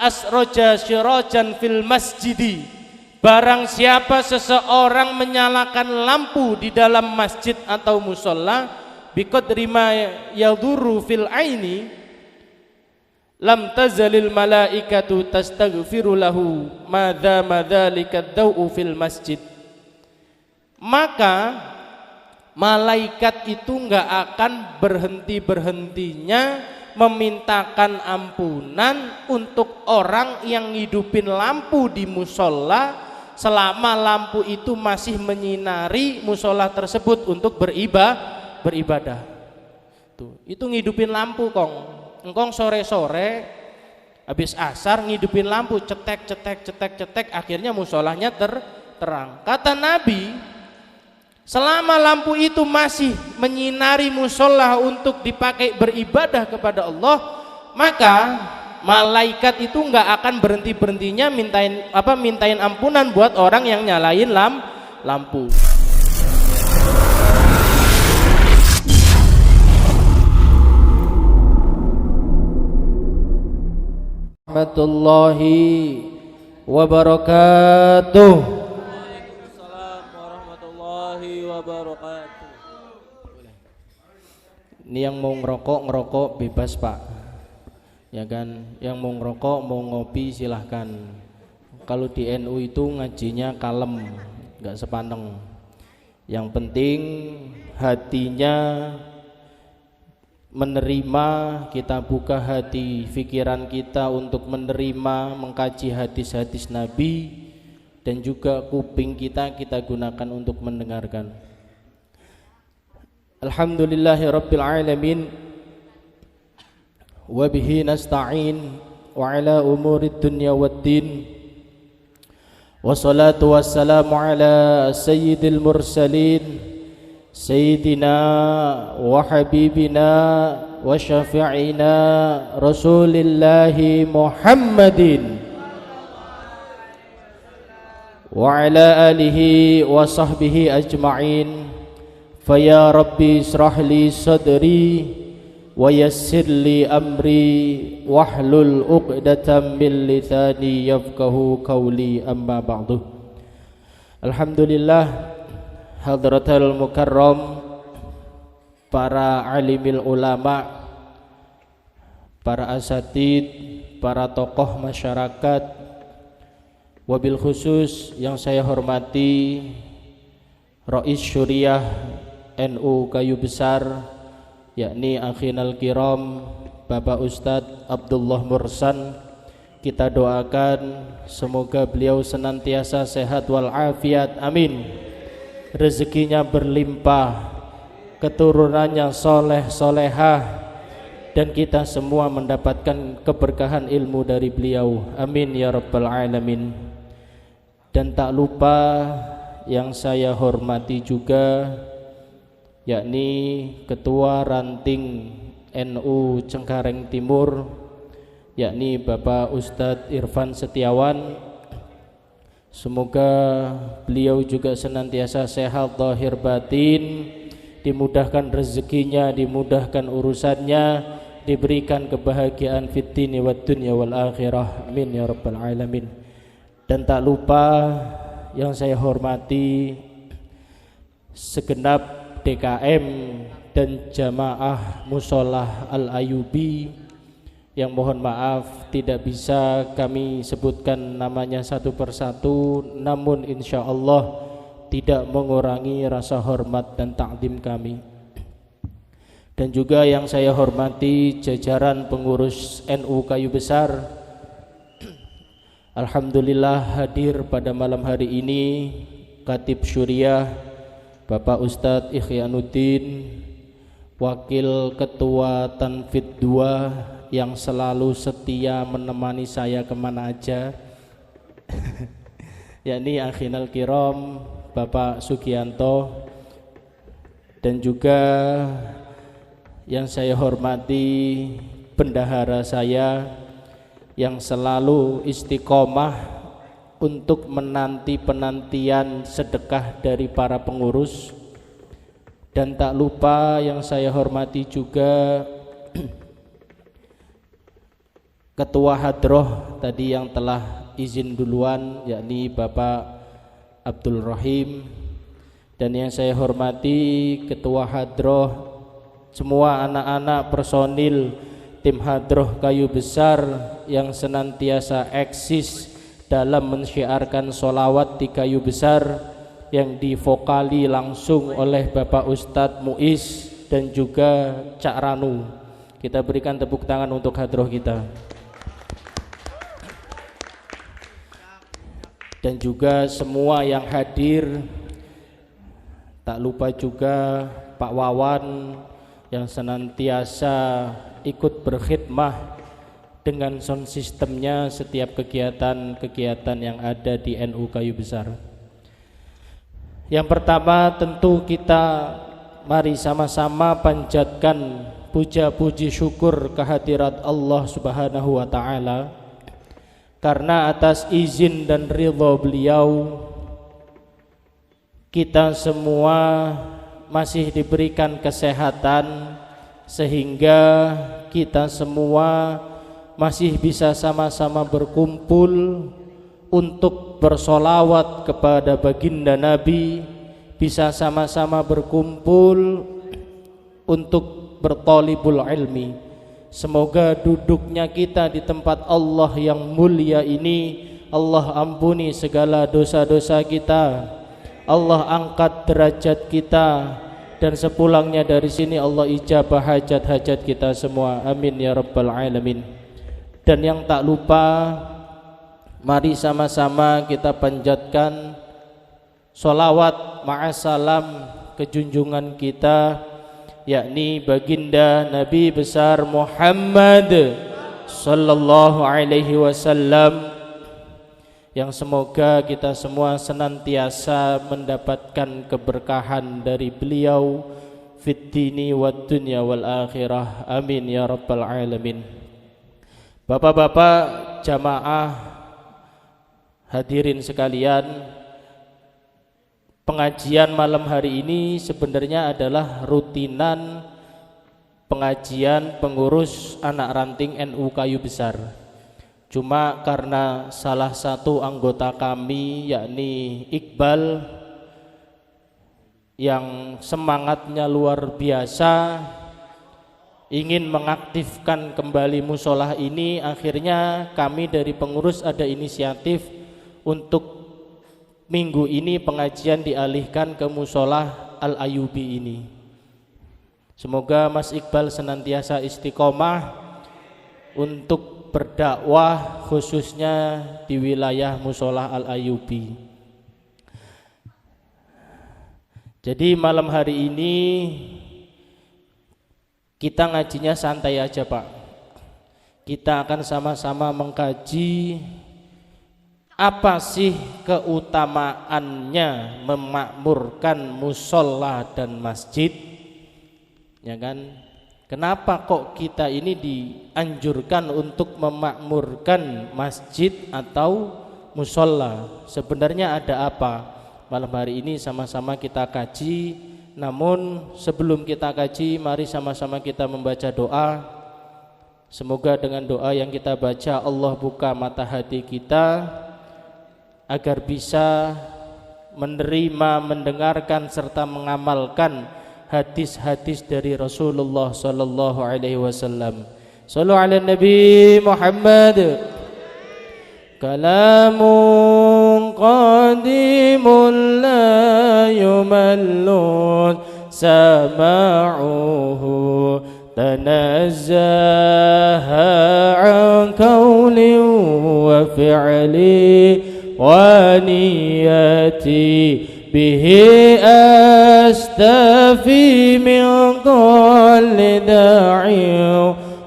asroja syirajan fil masjidi, barang siapa seseorang menyalakan lampu di dalam masjid atau musola, biqadri ma yadurru fil aini, lam tazalil malaikatu tastaghfiru lahu madza madzalika dzau fil masjid. Maka malaikat itu enggak akan berhenti-berhentinya memintakan ampunan untuk orang yang ngidupin lampu di musola selama lampu itu masih menyinari musola tersebut untuk beribadah. Tuh, itu ngidupin lampu kong. Engkong sore-sore habis asar ngidupin lampu, cetek, akhirnya musolahnya terang. Kata Nabi, selama lampu itu masih menyinari musola untuk dipakai beribadah kepada Allah, maka malaikat itu enggak akan berhenti-berhentinya mintain ampunan buat orang yang nyalain lampu. Warahmatullahi wabarakatuh. Waalaikumsalam warahmatullahi wabarakatuh. Ini yang mau ngerokok bebas Pak, ya kan? Yang mau ngerokok mau ngopi silahkan. Kalau di NU itu ngajinya kalem, nggak sepaneng. Yang penting hatinya menerima, kita buka hati pikiran kita untuk menerima, mengkaji hadis-hadis Nabi, dan juga kuping kita gunakan untuk mendengarkan. Alhamdulillahirabbil alamin wa bihi nasta'in wa ala umurid dunya waddin, wassalatu wassalamu ala sayyidil mursalin Sayyidina wa habibina wa syafi'ina Rasulillahi Muhammadin wa ala alihi wa sahbihi ajma'in. Faya Rabbi israh li sadri wa yassir li amri wahlul uqdatam min lisani yafqahu qawli, amma ba'du. Alhamdulillah, hadratul mukarram, para alimil ulama, para asatid, para tokoh masyarakat, wabil khusus yang saya hormati Rais Syuriah NU Kayu Besar, yakni akhinal kiram Bapak Ustadz Abdullah Mursan. Kita doakan semoga beliau senantiasa sehat walafiat, amin. Rezekinya berlimpah, keturunannya soleh solehah, dan kita semua mendapatkan keberkahan ilmu dari beliau, amin ya rabbal alamin. Dan tak lupa yang saya hormati juga, yakni Ketua Ranting NU Cengkareng Timur, yakni Bapak Ustadz Irfan Setiawan. Semoga beliau juga senantiasa sehat zahir batin, dimudahkan rezekinya, dimudahkan urusannya, diberikan kebahagiaan fid dini wad dunya wal akhirah, amin ya rabbal alamin. Dan tak lupa yang saya hormati segenap DKM dan jamaah Musholah Al Ayyubi, yang mohon maaf tidak bisa kami sebutkan namanya satu persatu, namun insya Allah tidak mengurangi rasa hormat dan takdim kami. Dan juga yang saya hormati jajaran pengurus NU Kayu Besar, alhamdulillah hadir pada malam hari ini Khatib Syuriah Bapak Ustadz Ikhyanuddin, Wakil Ketua Tanfid 2 yang selalu setia menemani saya kemana aja, yakni akhinal kiram Bapak Sugianto. Dan juga yang saya hormati bendahara saya yang selalu istiqomah untuk menanti penantian sedekah dari para pengurus. Dan tak lupa yang saya hormati juga Ketua Hadroh tadi yang telah izin duluan, yakni Bapak Abdul Rahim, dan yang saya hormati Ketua Hadroh, semua anak-anak personil tim Hadroh Kayu Besar yang senantiasa eksis dalam mensyiarkan sholawat di Kayu Besar yang divokali langsung oleh Bapak Ustadz Muiz dan juga Cak Ranu. Kita berikan tepuk tangan untuk Hadroh kita. Dan juga semua yang hadir, tak lupa juga Pak Wawan yang senantiasa ikut berkhidmah dengan sound sistemnya setiap kegiatan-kegiatan yang ada di NU Kayu Besar. Yang pertama tentu kita mari sama-sama panjatkan puja-puji syukur kehadirat Allah Subhanahu wa Ta'ala, karena atas izin dan ridha beliau kita semua masih diberikan kesehatan, sehingga kita semua masih bisa sama-sama berkumpul untuk bersolawat kepada baginda Nabi, bisa sama-sama berkumpul untuk bertolibul ilmi. Semoga duduknya kita di tempat Allah yang mulia ini, Allah ampuni segala dosa-dosa kita, Allah angkat derajat kita, dan sepulangnya dari sini Allah ijabah hajat-hajat kita semua. Amin ya rabbal alamin. Dan yang tak lupa, mari sama-sama kita panjatkan sholawat ma'asalam ke junjungan kita, yakni baginda Nabi besar Muhammad sallallahu alaihi wasallam, yang semoga kita semua senantiasa mendapatkan keberkahan dari beliau fid dini wad dunya wal akhirah. Amin ya rabbal alamin. Bapak-bapak jamaah hadirin sekalian, pengajian malam hari ini sebenarnya adalah rutinan pengajian pengurus anak ranting NU Kayu Besar. Cuma karena salah satu anggota kami, yakni Iqbal, yang semangatnya luar biasa ingin mengaktifkan kembali musolah ini, akhirnya kami dari pengurus ada inisiatif untuk minggu ini pengajian dialihkan ke musolah Al-Ayubi ini. Semoga Mas Iqbal senantiasa istiqomah untuk berdakwah khususnya di wilayah musolah Al-Ayubi. Jadi malam hari ini kita ngajinya santai aja Pak. Kita akan sama-sama mengkaji apa sih keutamaannya memakmurkan musola dan masjid, ya kan? Kenapa kok kita ini dianjurkan untuk memakmurkan masjid atau musola? Sebenarnya ada apa? Malam hari ini sama-sama kita kaji. Namun sebelum kita kaji, mari sama-sama kita membaca doa. Semoga dengan doa yang kita baca Allah buka mata hati kita agar bisa menerima, mendengarkan serta mengamalkan hadis-hadis dari Rasulullah sallallahu alaihi wasallam. Sallu ala Nabi Muhammad. Kalamun qadimun la yumallun sama'uhu tanazzaha an qawli wa fi'li ونيتي به أستفي من كل داعي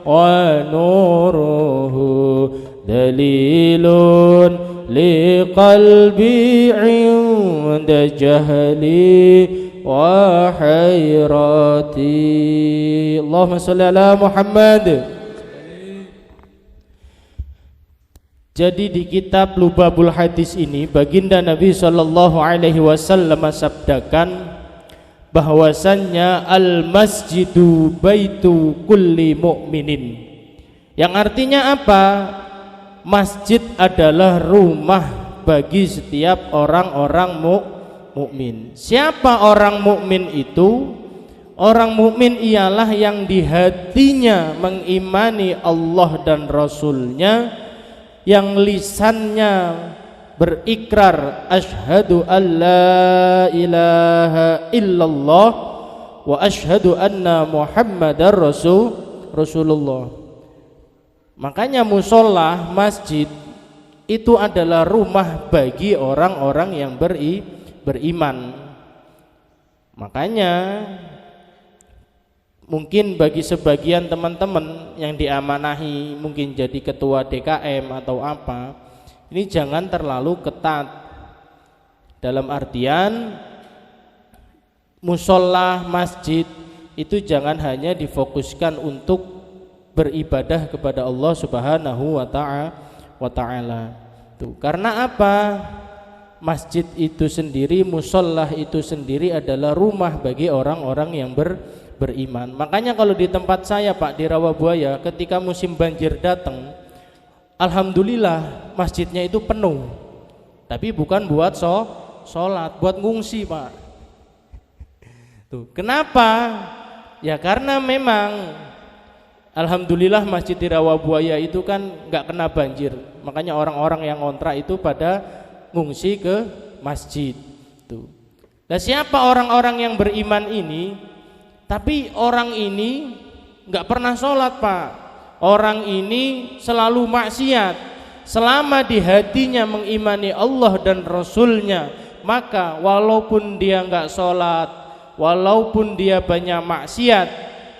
ونوره دليل لقلبي عند جهلي وحيرتي اللهم صل على محمد. Jadi di kitab Lubabul Hadis ini baginda Nabi sallallahu alaihi wasallam sabdakan bahwasannya al masjidu baitu kulli mu'minin, Yang artinya apa? Masjid adalah rumah bagi setiap orang-orang mukmin. Siapa orang mukmin itu? Orang mukmin ialah yang di hatinya mengimani Allah dan Rasulnya, yang lisannya berikrar asyhadu an la ilaha illallah wa asyhadu anna muhammadar rasulullah. Makanya musola masjid itu adalah rumah bagi orang-orang yang beriman. Makanya mungkin bagi sebagian teman-teman yang diamanahi mungkin jadi ketua DKM atau apa, ini jangan terlalu ketat. Dalam artian musola masjid itu jangan hanya difokuskan untuk beribadah kepada Allah Subhanahu wa ta'ala. Tuh, karena apa? Masjid itu sendiri, musola itu sendiri adalah rumah bagi orang-orang yang beriman. Makanya kalau di tempat saya Pak di Rawabuaya, ketika musim banjir datang, alhamdulillah masjidnya itu penuh. Tapi bukan buat sholat, buat ngungsi Pak. Tuh, kenapa? Ya karena memang alhamdulillah masjid di Rawabuaya itu kan nggak kena banjir. Makanya orang-orang yang ngontrak itu pada ngungsi ke masjid. Tuh. Nah, siapa orang-orang yang beriman ini? Tapi orang ini nggak pernah sholat Pak. Orang ini selalu maksiat. Selama di hatinya mengimani Allah dan Rasulnya, maka walaupun dia nggak sholat, walaupun dia banyak maksiat,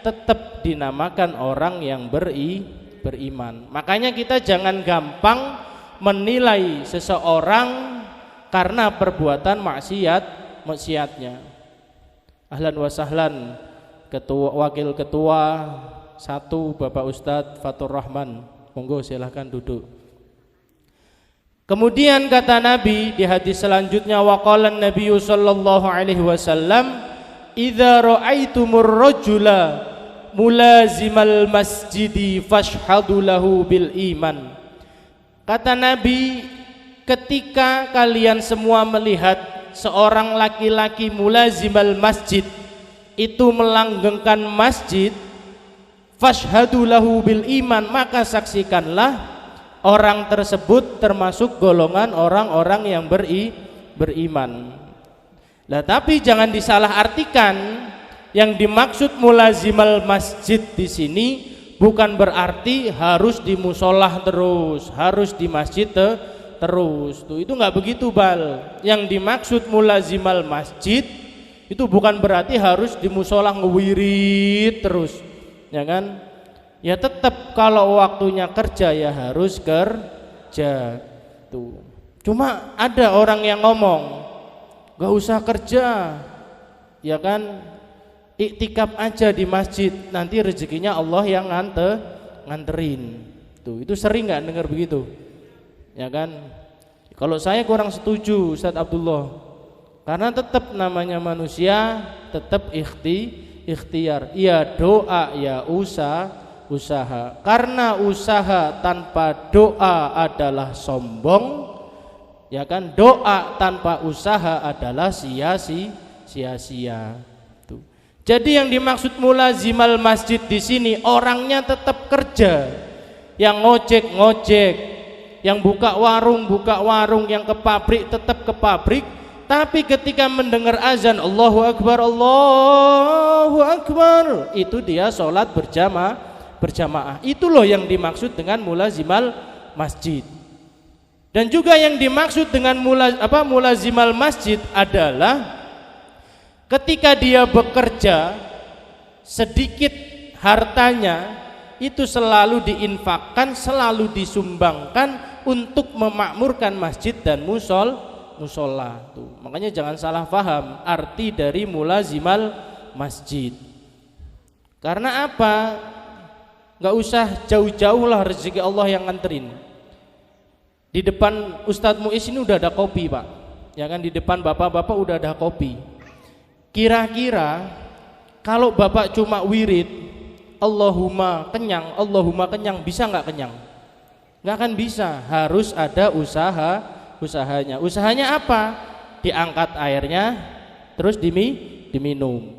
tetap dinamakan orang yang beriman. Makanya kita jangan gampang menilai seseorang karena perbuatan maksiatnya. Ahlan wa sahlan ketua, wakil ketua 1 Bapak Ustadz Fatur Rahman, monggo silahkan duduk. Kemudian kata Nabi di hadis selanjutnya, waqala Nabi sallallahu alaihi wasallam, idza ra'aitumur rajula mulazimal masjidi fashhadu lahu bil iman. Kata Nabi, ketika kalian semua melihat seorang laki-laki mulazimal masjid, itu melanggengkan masjid, fashhadu lahu bil iman, maka saksikanlah orang tersebut termasuk golongan orang-orang yang beriman. Nah, tapi jangan disalahartikan, yang dimaksud mulazimal masjid di sini bukan berarti harus di musolah terus, harus di masjid terus. Tuh, itu nggak begitu Bal. Yang dimaksud mulazimal masjid itu bukan berarti harus di musola ngewirid terus, ya kan? Ya tetap kalau waktunya kerja ya harus kerja. Tuh. Cuma ada orang yang ngomong, gak usah kerja, ya kan? Iktikaf aja di masjid, nanti rezekinya Allah yang nganterin. Tuh, itu sering nggak dengar begitu, ya kan? Kalau saya kurang setuju Ustadz Abdullah. Karena tetap namanya manusia, tetap ikhtiar. Ya doa, ya usaha. Karena usaha tanpa doa adalah sombong, ya kan? Doa tanpa usaha adalah sia-sia. Tuh. Jadi yang dimaksud mulazimal masjid di sini orangnya tetap kerja, yang ngojek, yang buka warung, yang ke pabrik tetap ke pabrik. Tapi ketika mendengar azan Allahu Akbar, itu dia sholat berjamaah. Itu loh yang dimaksud dengan mulazimal masjid. Dan juga yang dimaksud dengan mulazimal masjid adalah ketika dia bekerja, sedikit hartanya itu selalu diinfakkan, selalu disumbangkan untuk memakmurkan masjid dan musola. Tuh. Makanya jangan salah paham arti dari mulazimal masjid. Karena apa? Gak usah jauh-jauh lah rezeki Allah yang nganterin. Di depan Ustadz Muiz ini udah ada kopi Pak, ya kan? Di depan bapak-bapak udah ada kopi. Kira-kira kalau bapak cuma wirid, Allahumma kenyang, bisa nggak kenyang? Nggak akan bisa, harus ada usahanya. Usahanya apa? Diangkat airnya, terus diminum.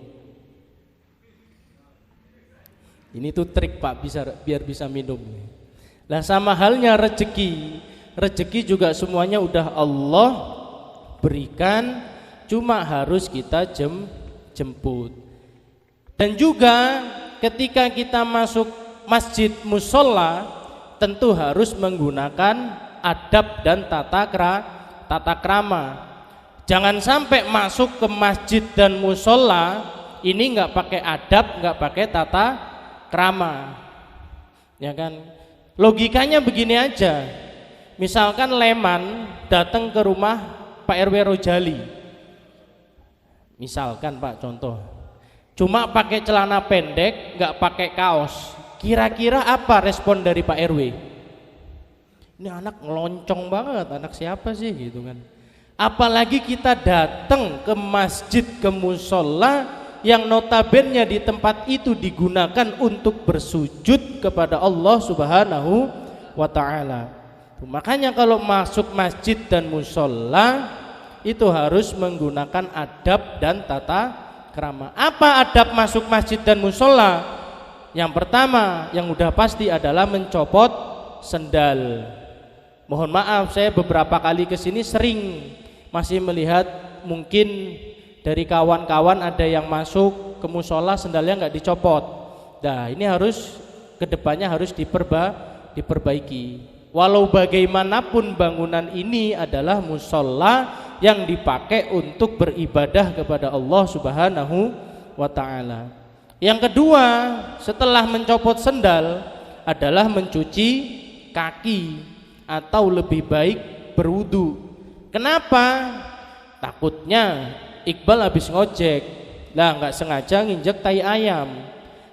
Ini tuh trik Pak, biar bisa minum. Lah sama halnya rezeki juga semuanya udah Allah berikan, cuma harus kita jemput. Dan juga ketika kita masuk masjid musola, tentu harus menggunakan adab dan tata krama. Jangan sampai masuk ke masjid dan musola ini nggak pakai adab, nggak pakai tata krama, ya kan? Logikanya begini aja, misalkan Leman datang ke rumah Pak RW Rojali, misalkan Pak contoh, cuma pakai celana pendek, nggak pakai kaos, kira-kira apa respon dari Pak RW? Ini anak ngeloncong banget, anak siapa sih gitu kan? Apalagi kita datang ke masjid, ke musola yang notabene di tempat itu digunakan untuk bersujud kepada Allah Subhanahu wa ta'ala. Makanya kalau masuk masjid dan musola itu harus menggunakan adab dan tata krama. Apa adab masuk masjid dan musola? Yang pertama, yang udah pasti adalah mencopot sendal. Mohon maaf, saya beberapa kali kesini sering masih melihat mungkin dari kawan-kawan ada yang masuk ke musola sendalnya nggak dicopot. Nah ini harus kedepannya harus diperbaiki. Walau bagaimanapun bangunan ini adalah musola yang dipakai untuk beribadah kepada Allah Subhanahu wa ta'ala. Yang kedua, setelah mencopot sendal adalah mencuci kaki atau lebih baik berwudu. Kenapa? Takutnya Iqbal habis ngojek, lah nggak sengaja nginjek tai ayam.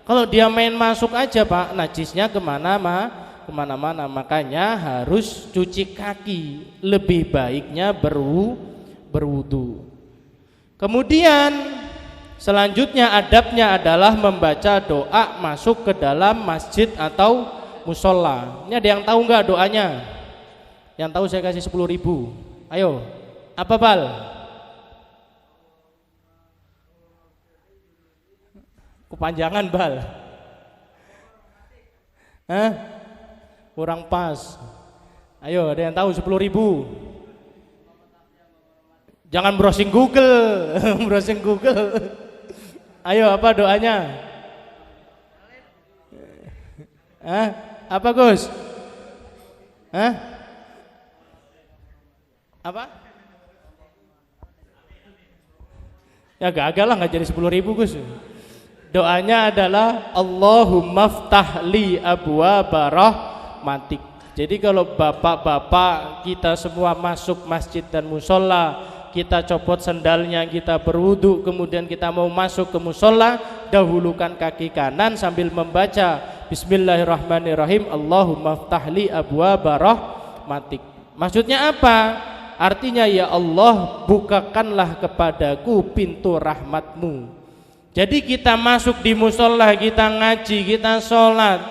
Kalau dia main masuk aja Pak, najisnya kemana-mana. Makanya harus cuci kaki. Lebih baiknya berwudu. Kemudian selanjutnya adabnya adalah membaca doa masuk ke dalam masjid atau musola. Ini ada yang tahu nggak doanya? Yang tahu saya kasih 10.000. Ayo, apa Bal? Kepanjangan Bal. Hah? Kurang pas. Ayo, ada yang tahu 10.000? Jangan browsing Google. Browsing Google. Ayo, apa doanya? Hah? Apa Gus? Hah? Apa? Ya gagal lah, nggak jadi 10.000 Gus. Doanya adalah Allahumma ftah li abwaaba rahmatik. Jadi kalau bapak-bapak kita semua masuk masjid dan musola, kita copot sendalnya, kita berwudu, kemudian kita mau masuk ke musola, dahulukan kaki kanan sambil membaca Bismillahirrahmanirrahim, Allahumma ftah li abwaaba rahmatik. Maksudnya apa? Artinya ya Allah, bukakanlah kepadaku pintu rahmatmu. Jadi kita masuk di musola, kita ngaji, kita sholat,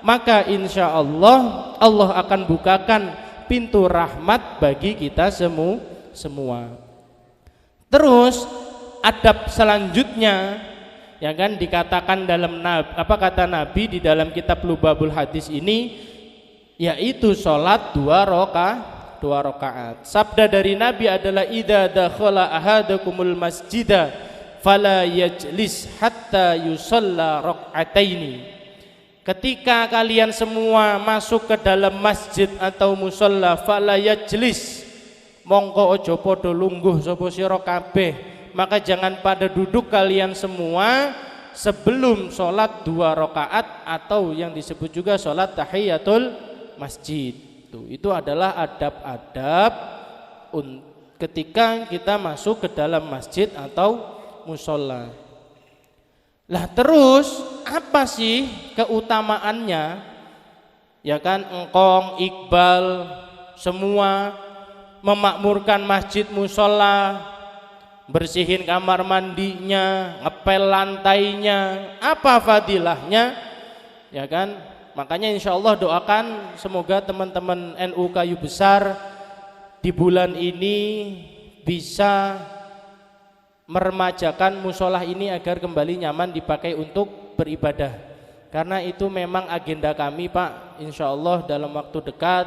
maka insya Allah Allah akan bukakan pintu rahmat bagi kita semua. Terus adab selanjutnya, ya kan, dikatakan dalam apa kata Nabi di dalam kitab Lubabul Hadis ini, yaitu sholat 2 rakaat. Sabda dari Nabi adalah idza dakhala ahadakumul masjidah fala yajlis hatta yusalla rak'ataini. Ketika kalian semua masuk ke dalam masjid atau musola, fala yajlis, mongko ojo podo lungguh sapa sira kabeh, maka jangan pada duduk kalian semua sebelum sholat 2 rakaat atau yang disebut juga sholat tahiyatul masjid. Itu adalah adab-adab ketika kita masuk ke dalam masjid atau musola. Lah terus apa sih keutamaannya? Ya kan, engkong, Iqbal, semua memakmurkan masjid musola, bersihin kamar mandinya, ngepel lantainya. Apa fadilahnya? Ya kan? Makanya insya Allah doakan semoga teman-teman NU Kayu Besar di bulan ini bisa meremajakan musola ini agar kembali nyaman dipakai untuk beribadah. Karena itu memang agenda kami Pak. Insya Allah dalam waktu dekat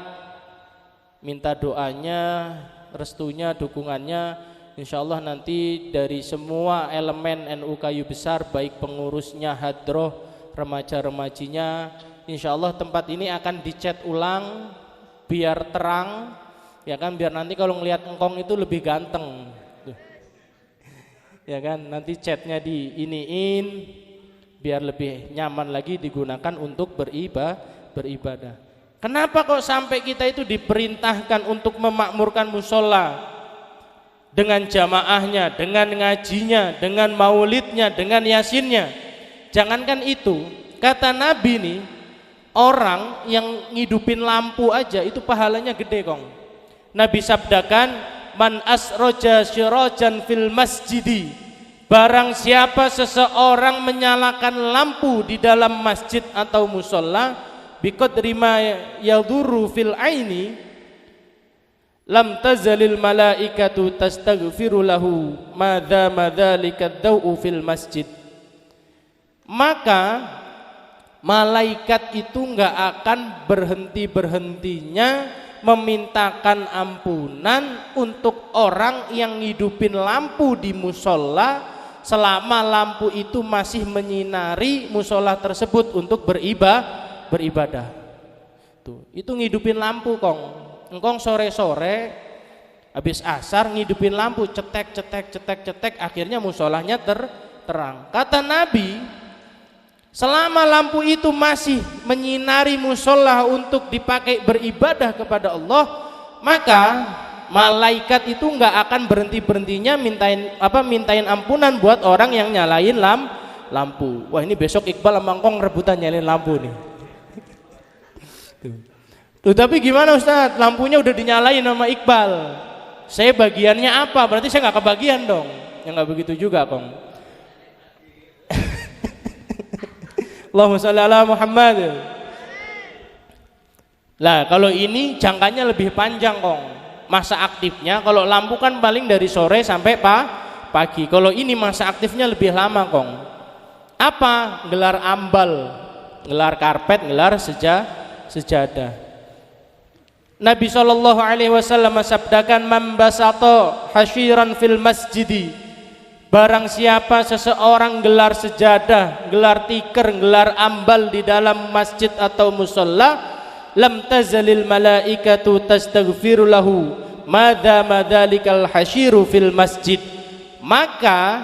minta doanya, restunya, dukungannya. Insya Allah nanti dari semua elemen NU Kayu Besar, baik pengurusnya, hadroh, remaja-remajinya, insya Allah tempat ini akan dicat ulang biar terang, ya kan, biar nanti kalau ngelihat engkong itu lebih ganteng, ya kan, nanti catnya diiniin biar lebih nyaman lagi digunakan untuk beribadah. Kenapa kok sampai kita itu diperintahkan untuk memakmurkan musola dengan jamaahnya, dengan ngajinya, dengan maulidnya, dengan yasinnya? Jangankan itu, kata Nabi nih, orang yang ngidupin lampu aja itu pahalanya gede kong. Nabi sabdakan, man asroja syirajan fil masjidi, barang siapa seseorang menyalakan lampu di dalam masjid atau musola, biqadri ma yadurru fil aini, lam tazalil malaikatu tastaghfiru lahu madza madzalika dzau fil masjid. Maka malaikat itu enggak akan berhenti-berhentinya memintakan ampunan untuk orang yang ngidupin lampu di musola selama lampu itu masih menyinari musola tersebut untuk beribadah. Tuh, itu ngidupin lampu kong. Engkong sore-sore habis asar ngidupin lampu, cetek, akhirnya musolahnya terang. Kata Nabi, selama lampu itu masih menyinari musola untuk dipakai beribadah kepada Allah, maka malaikat itu enggak akan berhenti-berhentinya mintain ampunan buat orang yang nyalain lampu. Wah, ini besok Iqbal sama Engkong rebutan nyalain lampu nih. Tuh, tapi gimana Ustadz? Lampunya udah dinyalain sama Iqbal. Saya bagiannya apa? Berarti saya nggak kebagian dong. Ya nggak begitu juga, Kong. Allahumma sholli ala Muhammad. Lah, kalau ini jangkanya lebih panjang, Kong. Masa aktifnya kalau lampu kan paling dari sore sampai pagi. Kalau ini masa aktifnya lebih lama, Kong. Apa? Gelar ambal, gelar karpet, gelar sejadah. Nabi SAW sabdakan, mambasato hasyiran fil masjidi, barang siapa seseorang gelar sejadah, gelar tikar, gelar ambal di dalam masjid atau musola, lam tazalil malaikatu tastaghfiru lahu madza madzalikal hasyiru fil masjid. Maka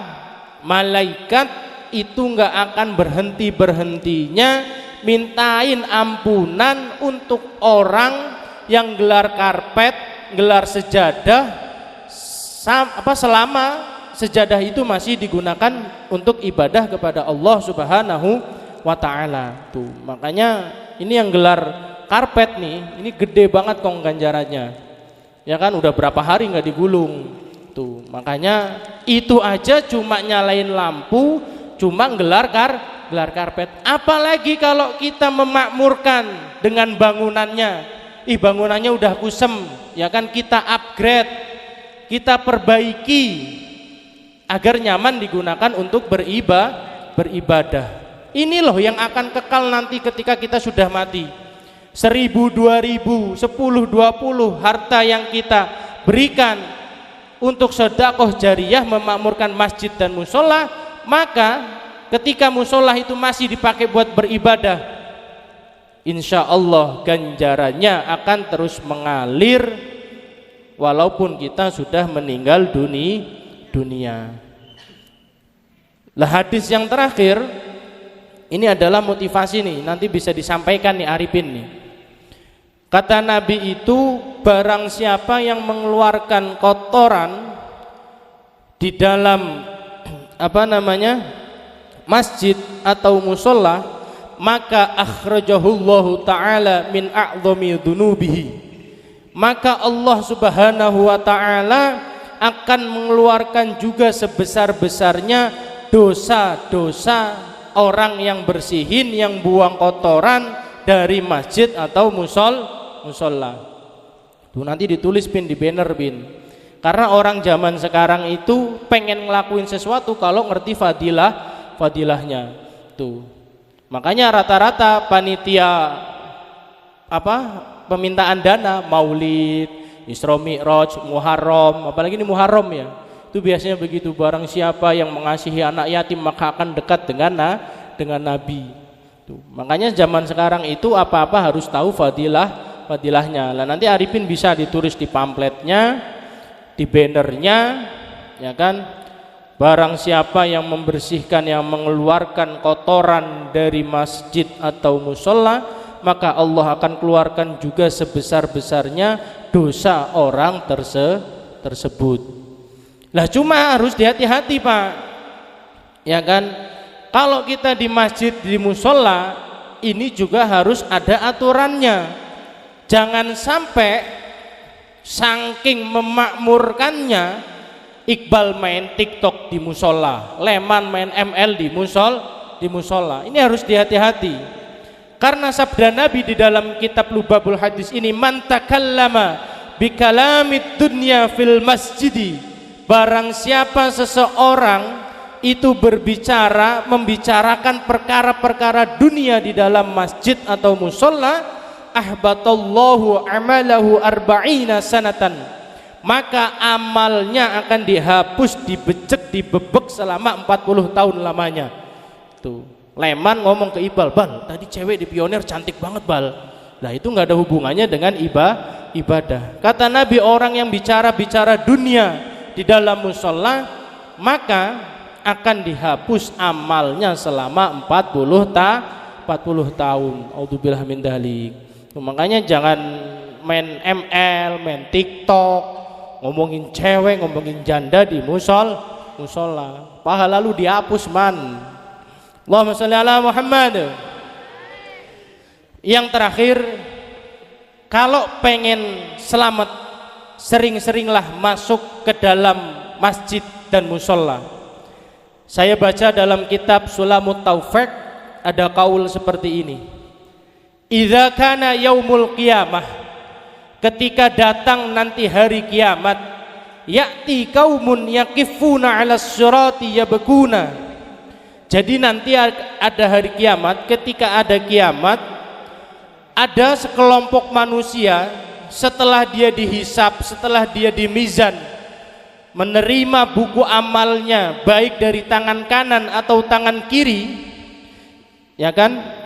malaikat itu enggak akan berhenti-berhentinya mintain ampunan untuk orang yang gelar karpet, gelar sejadah, selama sejadah itu masih digunakan untuk ibadah kepada Allah Subhanahu wa ta'ala. Tuh, makanya ini yang gelar karpet nih, ini gede banget kong ganjarannya. Ya kan, udah berapa hari nggak digulung. Tuh, makanya itu aja cuma nyalain lampu, cuma gelar karpet. Apalagi kalau kita memakmurkan dengan bangunannya. Bangunannya udah kusem, ya kan, kita upgrade, kita perbaiki agar nyaman digunakan untuk beribadah. Ini loh yang akan kekal nanti ketika kita sudah mati. 1000, 2000, 10, 20 harta yang kita berikan untuk sedekah jariyah memakmurkan masjid dan musola, maka ketika musola itu masih dipakai buat beribadah, insya Allah ganjarannya akan terus mengalir walaupun kita sudah meninggal dunia. Lah, hadis yang terakhir ini adalah motivasi nih, nanti bisa disampaikan nih Arifin nih. Kata Nabi itu, barang siapa yang mengeluarkan kotoran di dalam masjid atau musola, maka akhrajahullahu ta'ala min a'dhami dhunubihi, maka Allah Subhanahu wa ta'ala akan mengeluarkan juga sebesar-besarnya dosa-dosa orang yang bersihin, yang buang kotoran dari masjid atau musola. Tuh nanti ditulis pin di banner pin. Karena orang zaman sekarang itu pengen ngelakuin sesuatu kalau ngerti fadilahnya. Tuh. Makanya rata-rata panitia permintaan dana Maulid, Isra Mi'raj, Muharram, apalagi ini Muharram ya. Itu biasanya begitu, barang siapa yang mengasihi anak yatim maka akan dekat dengan Nabi. Tuh. Makanya zaman sekarang itu apa-apa harus tahu fadilahnya. Lah nanti Arifin bisa ditulis di pamfletnya, di bannernya, ya kan? Barang siapa yang membersihkan, yang mengeluarkan kotoran dari masjid atau musola, maka Allah akan keluarkan juga sebesar-besarnya dosa orang tersebut. Lah cuma harus hati-hati Pak, ya kan? Kalau kita di masjid, di musola, ini juga harus ada aturannya. Jangan sampai saking memakmurkannya, Iqbal main TikTok di musola, Leman main ML di musola. Ini harus hati-hati. Karena sabda Nabi di dalam kitab Lubabul Hadis ini, man takallama bikalamid dunya fil masjidi, barang siapa seseorang itu berbicara, membicarakan perkara-perkara dunia di dalam masjid atau musola, ahbatallahu amalahu arba'ina sanatan, maka amalnya akan dihapus, dibecek, dibebek selama 40 tahun lamanya. Tuh, Leman ngomong ke Iqbal, Bal, tadi cewek di Pionir cantik banget Bal. Nah itu nggak ada hubungannya dengan ibadah. Kata Nabi, orang yang bicara dunia di dalam musola, maka akan dihapus amalnya selama 40 tahun. Auzubillah min dzalik. Makanya jangan main ML, main TikTok, ngomongin cewek, ngomongin janda di musola. Pahala lu dihapus man. Allahumma sholli ala Muhammad. Yang terakhir, kalau pengen selamat, sering-seringlah masuk ke dalam masjid dan musola. Saya baca dalam kitab Sulamut Taufik ada kaul seperti ini. Idza kana yaumul qiyamah, ketika datang nanti hari kiamat, ya'ti qaumun yaqifuna 'alas sirati yabkuna. Jadi nanti ada hari kiamat, ketika ada kiamat, ada sekelompok manusia setelah dia dihisab, setelah dia dimizan, menerima buku amalnya baik dari tangan kanan atau tangan kiri, ya kan?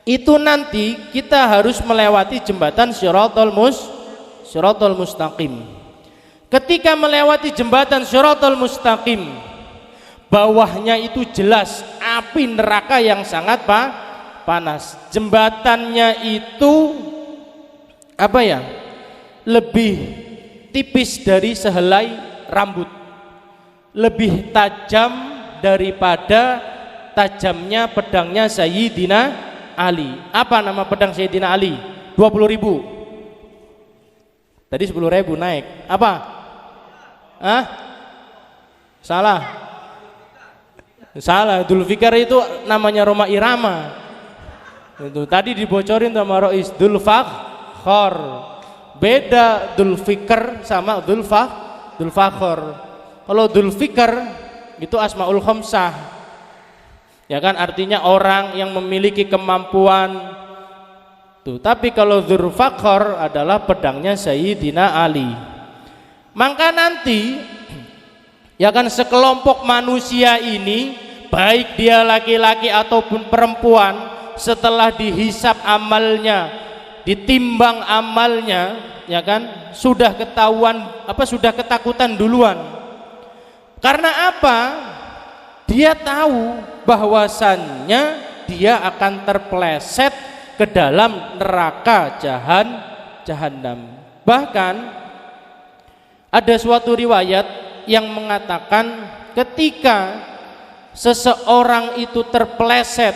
Itu nanti kita harus melewati jembatan Shiratal Mustaqim. Ketika melewati jembatan Shiratal Mustaqim, bawahnya itu jelas api neraka yang sangat panas. Jembatannya itu lebih tipis dari sehelai rambut, lebih tajam daripada tajamnya pedangnya Sayyidina Ali. Apa nama pedang Sayyidina Ali? 20.000. Tadi 10.000 naik. Apa? Salah. Dzulfikar itu namanya Roma Irama. Itu tadi dibocorin sama Rois, Dzulfakhar. Beda Dzulfikar sama Dzulfakhar. Kalau Dzulfikar itu Asmaul Khamsah, ya kan, artinya orang yang memiliki kemampuan tuh. Tapi kalau Dzulfakhar adalah pedangnya Sayyidina Ali. Maka nanti, ya kan, sekelompok manusia ini, baik dia laki-laki ataupun perempuan, setelah dihisap amalnya, ditimbang amalnya, ya kan, sudah ketakutan duluan. Karena apa? Dia tahu bahwasannya dia akan terpeleset ke dalam neraka jahanam. Bahkan ada suatu riwayat yang mengatakan ketika seseorang itu terpeleset,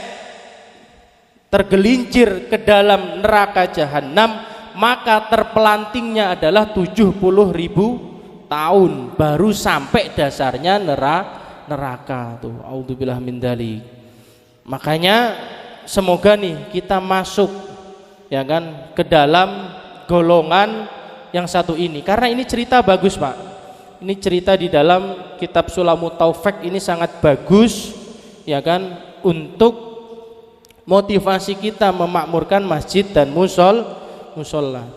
tergelincir ke dalam neraka jahanam, maka terpelantingnya adalah 70.000 tahun baru sampai dasarnya neraka tuh. Auzubillah min dzalik. Makanya semoga nih kita masuk ya kan ke dalam golongan yang satu ini, karena ini cerita bagus Pak. Ini cerita di dalam kitab Sulamut Taufik ini sangat bagus ya kan, untuk motivasi kita memakmurkan masjid dan musola.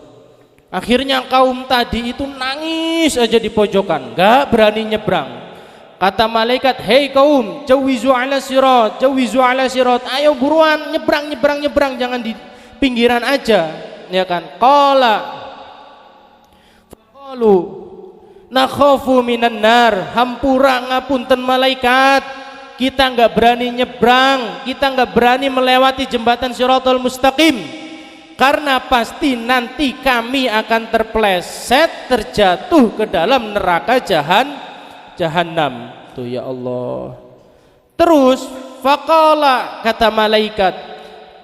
Akhirnya kaum tadi itu nangis aja di pojokan, gak berani nyebrang. Kata malaikat, hei kaum, jawizu ala sirat, ayo buruan nyebrang, jangan di pinggiran aja, ya kan? Qalu nakhafu minan nar, hampura ngapunten malaikat, kita nggak berani nyebrang, kita nggak berani melewati jembatan Shiratal Mustaqim, karena pasti nanti kami akan terpleset, terjatuh ke dalam neraka Jahannam. Tuh ya Allah. Terus faqala, kata malaikat,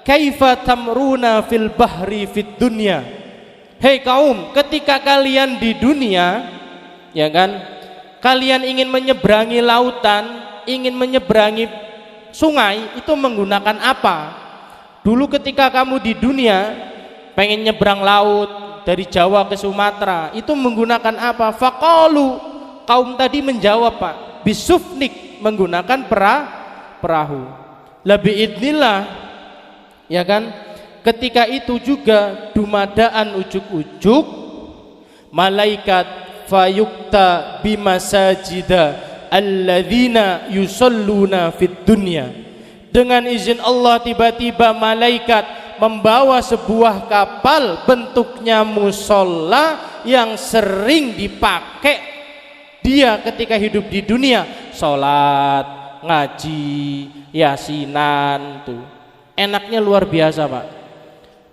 kaifa tamruna fil bahri fid dunya. Hei kaum, ketika kalian di dunia ya kan, kalian ingin menyeberangi lautan, ingin menyeberangi sungai, itu menggunakan apa? Dulu ketika kamu di dunia pengen nyebrang laut dari Jawa ke Sumatera, itu menggunakan apa? Faqalu, kaum tadi menjawab Pak, bisufnik, menggunakan perahu. Labi idnillah ya kan, ketika itu juga dumadaan ujuk-ujuk malaikat fayukta bimasajida alladzina yusalluna fid dunya. Dengan izin Allah tiba-tiba malaikat membawa sebuah kapal bentuknya musola yang sering dipakai dia ketika hidup di dunia, sholat, ngaji, yasinan, tuh enaknya luar biasa Pak.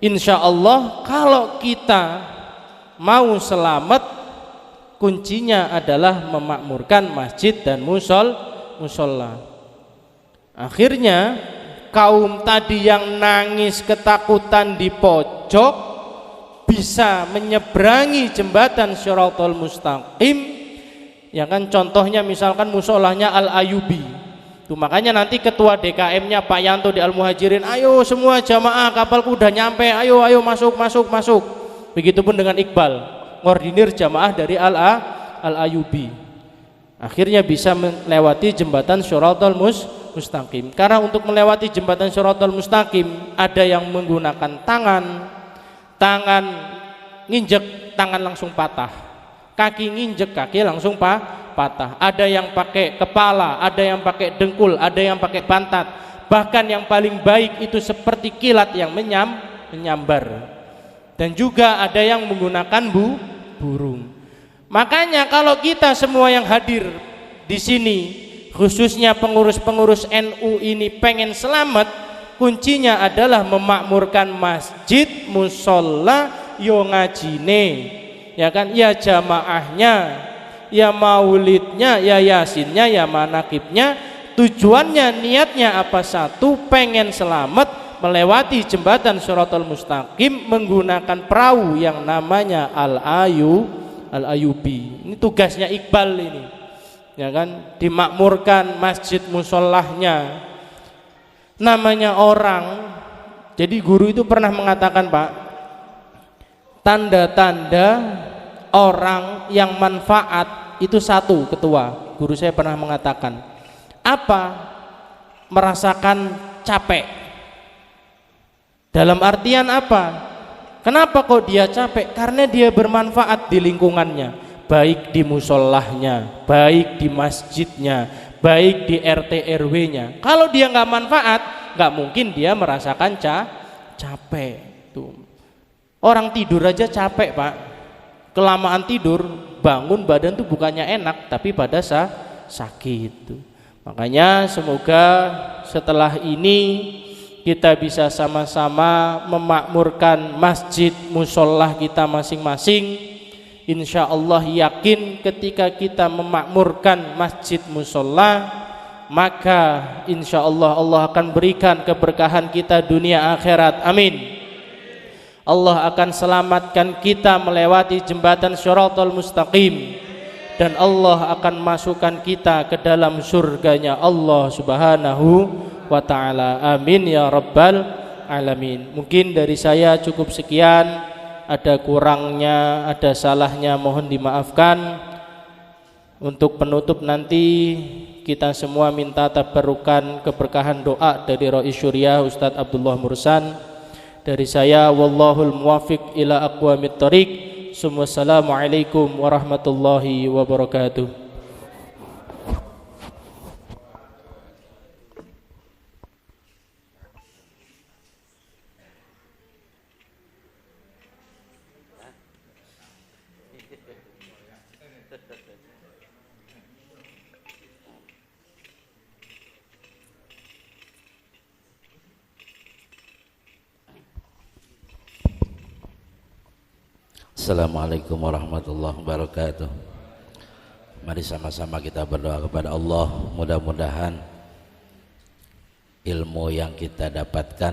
Insya Allah kalau kita mau selamat, kuncinya adalah memakmurkan masjid dan musola. Akhirnya kaum tadi yang nangis ketakutan di pojok bisa menyeberangi jembatan Shiratal Mustaqim. Ya kan, contohnya misalkan musolahnya Al-Ayubi tuh, makanya nanti ketua DKM-nya Pak Yanto di Al-Muhajirin, ayo semua jamaah, kapalku udah nyampe, ayo masuk. Begitupun dengan Iqbal, ngordinir jamaah dari Al-Ayubi. Akhirnya bisa melewati jembatan Shiratal Mustaqim. Karena untuk melewati jembatan Shiratal Mustaqim ada yang menggunakan tangan nginjek, tangan langsung patah. Kaki nginjek, kaki langsung patah. Ada yang pakai kepala, ada yang pakai dengkul, ada yang pakai pantat. Bahkan yang paling baik itu seperti kilat yang menyambar. Dan juga ada yang menggunakan burung. Makanya kalau kita semua yang hadir di sini, khususnya pengurus-pengurus NU ini pengen selamat, kuncinya adalah memakmurkan masjid, musola, yo ngajine. Ya kan, ya jamaahnya, ya maulidnya, ya yasinnya, ya manakibnya. Tujuannya, niatnya apa? Satu, pengen selamat melewati jembatan Shiratal Mustaqim menggunakan perahu yang namanya Al-Ayubi. Ini tugasnya Iqbal ini, ya kan, dimakmurkan masjid musolahnya. Namanya orang. Jadi guru itu pernah mengatakan Pak, tanda-tanda orang yang manfaat itu satu, ketua guru saya pernah mengatakan apa? Merasakan capek. Dalam artian apa? Kenapa kok dia capek? Karena dia bermanfaat di lingkungannya, baik di musolahnya, baik di masjidnya, baik di RT RW-nya. Kalau dia nggak manfaat, nggak mungkin dia merasakan capek. Tuh, orang tidur aja capek Pak, kelamaan tidur, bangun badan tuh bukannya enak tapi pada sakit. Makanya semoga setelah ini kita bisa sama-sama memakmurkan masjid musolah kita masing-masing. Insya Allah yakin ketika kita memakmurkan masjid musolah, maka insya Allah Allah akan berikan keberkahan kita dunia akhirat. Amin. Allah akan selamatkan kita melewati jembatan Shiratal Mustaqim, dan Allah akan masukkan kita ke dalam surganya Allah Subhanahu wa ta'ala. Amin ya rabbal alamin. Mungkin dari saya cukup sekian, ada kurangnya, ada salahnya mohon dimaafkan. Untuk penutup nanti kita semua minta tabarukan keberkahan doa dari Rais Syuriah Ustadz Abdullah Mursan. Dari saya wallahul muwafiq ila aqwamit thoriq. Wassalamualaikum warahmatullahi wabarakatuh. Assalamualaikum warahmatullahi wabarakatuh. Mari sama-sama kita berdoa kepada Allah, mudah-mudahan ilmu yang kita dapatkan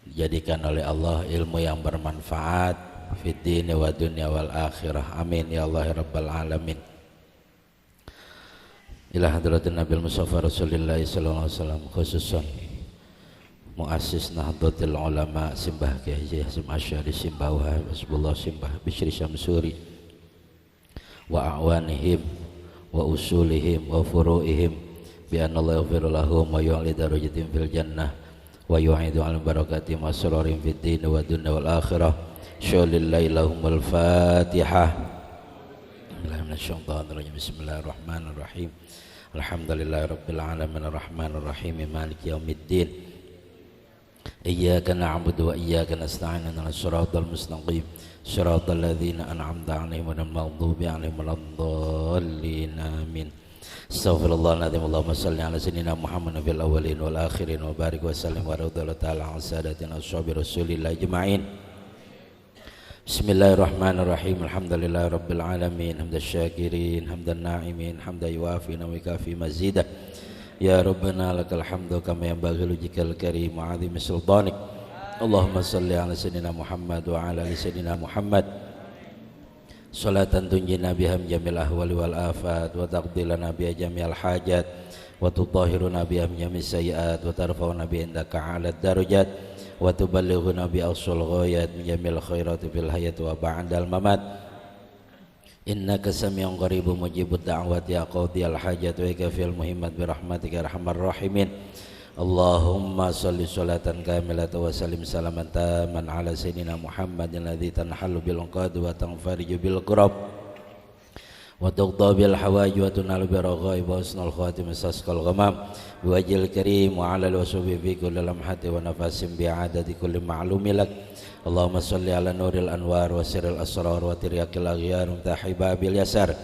dijadikan oleh Allah ilmu yang bermanfaat fid dini wa dunya wal akhirah. Amin ya Allah ya rabbal alamin. Ila hadratin Nabil Mustafa Rasulillah sallallahu alaihi wasallam, khususan Muassis Nahdlatul Ulama Simbah Kiai Haji Hasyim Asy'ari Simbah Wahab Hasbullah Simbah Bishri Syamsuri wa awanihim wa usulihim wa furu'ihim bi anna Allah yaghfiru lahum wa yu'li darajatin fil jannah wa yu'idu 'ala barakatihim wa asrarin fid din wa dunya wal akhirah. Syalillahi lahumul Fatihah. Bismillahirrahmanirrahim. Alhamdulillahirabbil alamin arrahmanir rahim maliki yaumiddin. Iyyaka na'budu wa iyyaka nasta'in ihdinas siratal mustaqim siratal ladzina an'amta 'alaihim ghairil maghdubi 'alaihim waladdallin. Amin. Astaghfirullahaladzim. Allahumma salli ala sayyidina Muhammadin fil awwalin wal akhirin wa barik wa sallim wa radhiyallahu ta'ala an sadatina ashabi rasulillah ajma'in. Bismillahirrahmanirrahim. Alhamdulillahi rabbil alamin hamdan syakirin hamdan na'imin hamdan yuwafi wa yukafi mazidah. Ya Rabbana lakal hamdu kama yanbaghi lijikal karim wa 'azimi sultanik. Allahumma salli ala sayyidina Muhammad wa ala ali sayyidina Muhammad salatan tunjina biha min jamil ahwali wal afat wa taqdilana biha jami'al hajat wa tutahhiruna biha min jami'is sayyi'at wa tarfa'una biha indaka 'alad darajat wa tuballighuna bi aqsal ghayat min jamil khairati fil hayati wa ba'dal mamat. Innaka sami'un qaribun mujibud da'wati ya qadiyal hajat wa kafil muhimmat bi rahmatika arhamar rahimin. Allahumma shalli sholatan kamilatan wa sallim salaman taman ala sayyidina Muhammadin alladzi tanhalu bil qad wa tanfariju bil qurab wa tuqda bil hawaij wa tunalu bi raghaib wa husnul khatim sasqal ghamam bi wajhil karim wa ala al-wasfi fi kulli lamhati wa nafasin bi adadi kulli ma'lumin lak. Allahumma salli ala nuril anwar wa sirril asrar wa tiryakil aghyar wa tahibabil yasar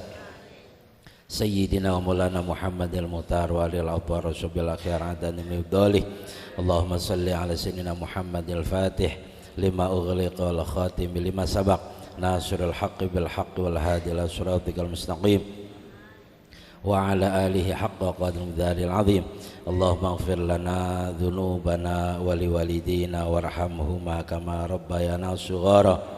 Sayyidina wa Maulana Muhammadil Muhtar wa alil atwar wa subil akhir adani mibdalih. Allahumma salli ala sayyidina Muhammadil Fatih lima ughliqa wal khatim lima sabaq nasirul haqqi bil haqqi wal hadi ila siratikal mustaqim wa ala alihi haqqa qadri dzaril azim. Allahumma ighfir lana dzunubana wa liwalidina warhamhuma kama rabbayana shighara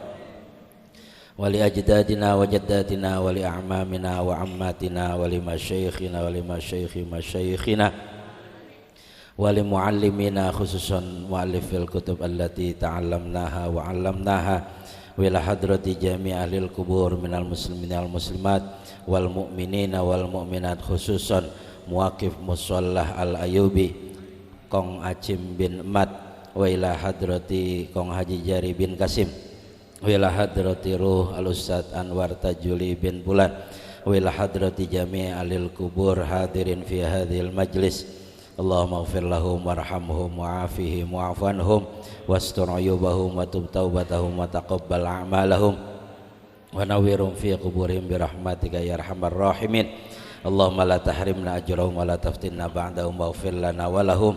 wa li ajdadina wa jaddatina wa li a'mamina wa ammatina wa li masyayikhina wa li masyaikhi masyayikhina wa li muallimina khususan muallifil kutub allati ta'allamnaha wa 'allamnaha wa ila hadrati jami' ahlil kubur minal muslimin wal muslimat wal mu'minina wal mu'minat khususan muwaqif musallah al ayubi Kong Acim bin Mat wa ila hadrati Kong Haji Jari bin Kasim wa ila hadrati ruh al ustad Anwar Tajuli bin Bulan wa ila hadrati jami' alil kubur hadirin fi hadhil majlis. Allahumma ighfir lahum warhamhum wa'afihim wa'afanhum wastur ayubahum wa tub taubatahum wa taqabbal a'malahum wa nawwirhum fi quburihim bi rahmatika ya arhamar rahimin. Allahumma la tahrimna ajrahum wa la taftinna ba'dahum waghfir lana wa lahum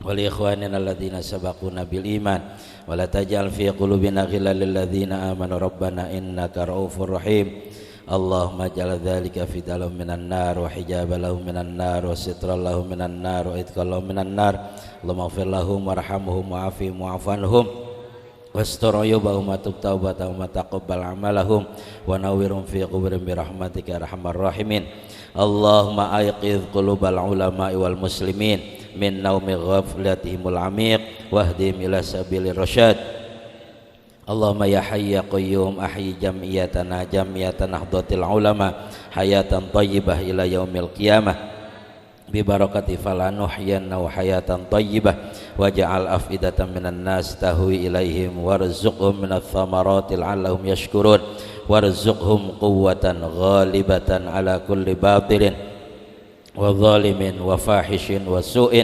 wa li ikhwanina alladhina sabaquna bil iman wa la taj'al fi qulubina ghillan lil ladzina amanu rabbana innaka ra'ufur rahim. Allahumma ja'al dzalika fidalahum minan nar wa hijaban lahum minan nar wa sitran lahum minan nar wa idkhalahum minan nar. Allahumma ighfir lahum warhamhum wa'afihim wa'afanhum واستر عيوبهم وتب توبتهم وتقبل عملهم ونورهم في قبرهم برحمتك يا أرحم الراحمين. اللهم أيقظ قلوب العلماء والمسلمين من نوم غفلتهم العميق واهدهم إلى سبيل الرشاد. اللهم يا حي يا قيوم أحيي جمعية نهضة العلماء حياة طيبة إلى يوم القيامة ببركة فلا نحيينه حياة طيبة واجعل أفئدة من الناس تهوي إليهم وارزقهم من الثمرات لعلهم يشكرون وارزقهم قوة غالبة على كل باطل وظالم وفاحش وسوء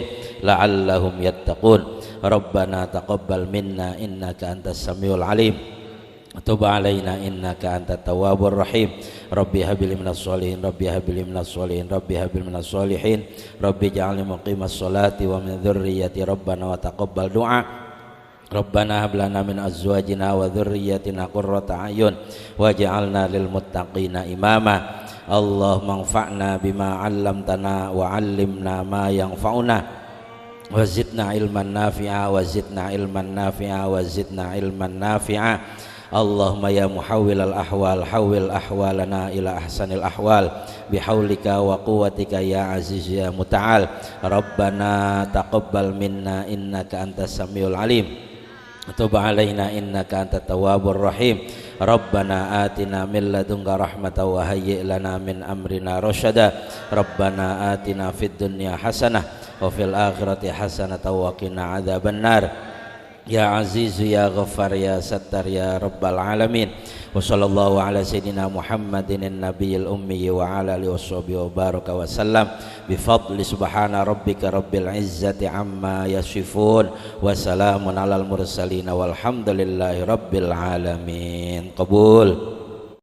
لعلهم يتقون. ربنا تقبل منا إنك أنت السميع العليم تب علينا إنك أنت التواب الرحيم. ربي هب لي من الصالحين ربي هب لي من الصالحين ربي هب لي من الصالحين ربي اجعلني مقيم الصلاة ومن ذريتي ربنا وتقبل دعاء. ربنا هب لنا من أزواجنا وذريتنا قرة أعين واجعلنا للمتقين إماما. اللهم انفعنا بما علمتنا وعلمنا ما ينفعنا وزدنا علما نافعا وزدنا علما نافعا وزدنا علما نافعا. اللهم يا محول الأحوال حول أحوالنا إلى أحسن الأحوال بحولك وقوتك يا عزيز يا متعال. ربنا تقبل منا إنك أنت السميع العليم تب علينا إنك أنت التواب الرحيم. ربنا آتنا من لدنك رحمة وهيئ لنا من أمرنا رشدا. ربنا آتنا في الدنيا حسنة وفي الآخرة حسنة وقنا عذاب النار يا عزيز يا غفار يا ستار يا رب العالمين. وصلى الله على سيدنا محمد النبي الأمي وعلى آله وصحبه وبارك وسلم بفضل سبحان ربك رب العزة عما يصفون وسلام على المرسلين والحمد لله رب العالمين. قبول.